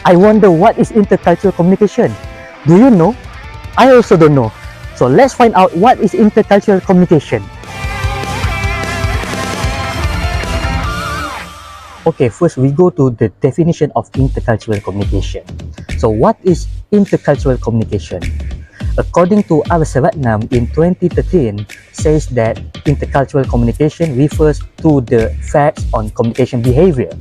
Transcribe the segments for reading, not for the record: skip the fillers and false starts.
I wonder what is intercultural communication. Do you know? I also don't know. So let's find out what is intercultural communication. Okay, first we go to the definition of intercultural communication. So what is intercultural communication? According to AFZALIZA in 2013, says that intercultural communication refers to the facts on communication behavior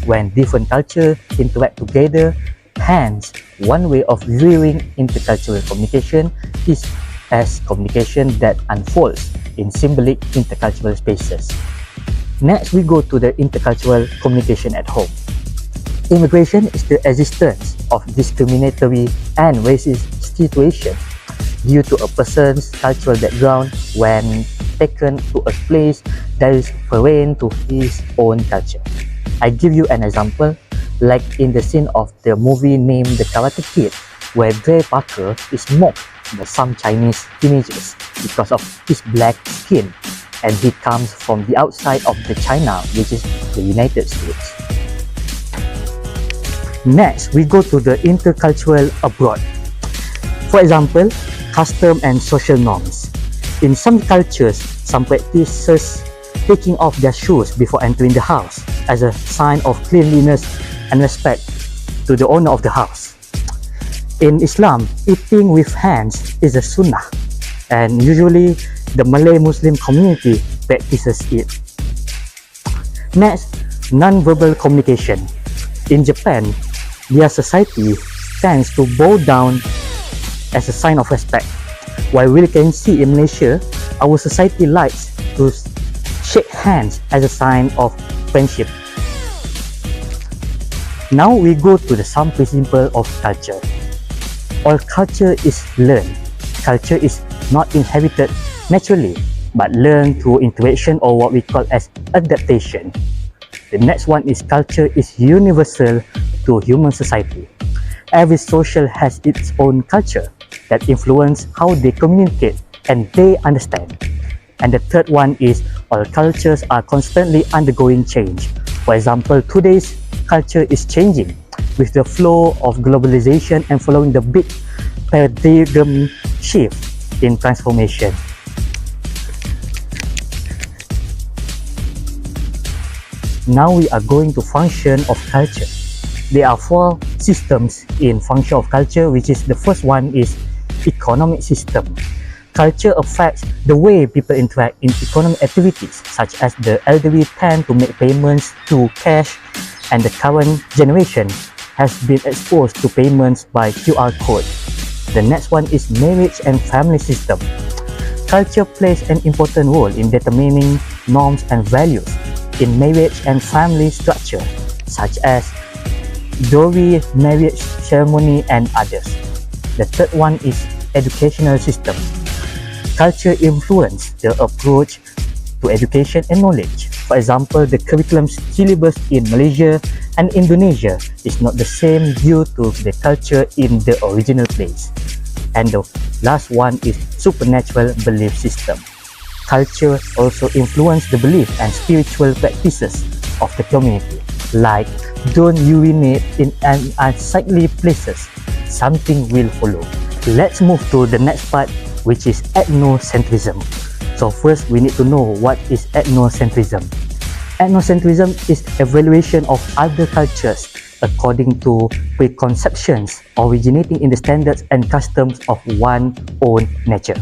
when different cultures interact together. Hence, one way of viewing intercultural communication is as communication that unfolds in symbolic intercultural spaces. Next, we go to the intercultural communication at home. Immigration is the existence of discriminatory and racist situations due to a person's cultural background when taken to a place that is foreign to his own culture. I give you an example, like in the scene of the movie named The Karate Kid, where Gray Parker is mocked by some Chinese teenagers because of his black skin, and he comes from the outside of the China, which is the United States. Next, we go to the intercultural abroad. For example, custom and social norms. In some cultures, some practices taking off their shoes before entering the house as a sign of cleanliness and respect to the owner of the house. In Islam, eating with hands is a sunnah, and usually the Malay Muslim community practices it. Next, non-verbal communication. In Japan, their society tends to bow down as a sign of respect, while we can see in Malaysia, our society likes to shake hands as a sign of friendship. Now we go to the some principle of culture. All culture is learned. Culture is not inherited naturally, but learned through interaction or what we call as adaptation. The next one is culture is universal to human society. Every social has its own culture that influence how they communicate and they understand. And the third one is all cultures are constantly undergoing change. For example, today's culture is changing with the flow of globalization and following the big paradigm shift in transformation. Now we are going to function of culture. There are four systems in function of culture, which is the first one is economic system. Culture affects the way people interact in economic activities, such as the elderly tend to make payments through cash, and the current generation has been exposed to payments by QR code. The next one is marriage and family system. Culture plays an important role in determining norms and values in marriage and family structure, such as dowry, marriage ceremony, and others. The third one is educational system. Culture influences the approach to education and knowledge. For example, the curriculum syllabus in Malaysia and Indonesia is not the same due to the culture in the original place. And the last one is supernatural belief system. Culture also influences the belief and spiritual practices of the community, like don't urinate in unsightly places, something will follow. Let's move to the next part, which is ethnocentrism. So first, we need to know what is ethnocentrism. Ethnocentrism is evaluation of other cultures according to preconceptions originating in the standards and customs of one's own nature.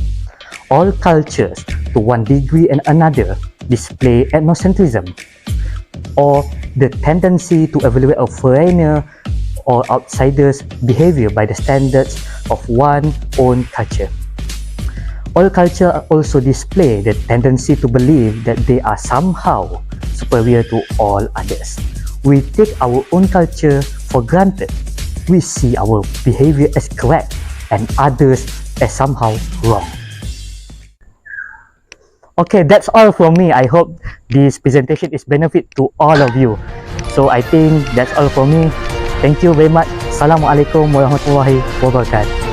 All cultures, to one degree and another, display ethnocentrism, or the tendency to evaluate a foreigner or outsider's behavior by the standards of one's own culture. All cultures also display the tendency to believe that they are somehow superior to all others. We take our own culture for granted. We see our behavior as correct and others as somehow wrong. Okay, that's all from me. I hope this presentation is benefit to all of you. So I think that's all from me. Thank you very much. Assalamualaikum warahmatullahi wabarakatuh.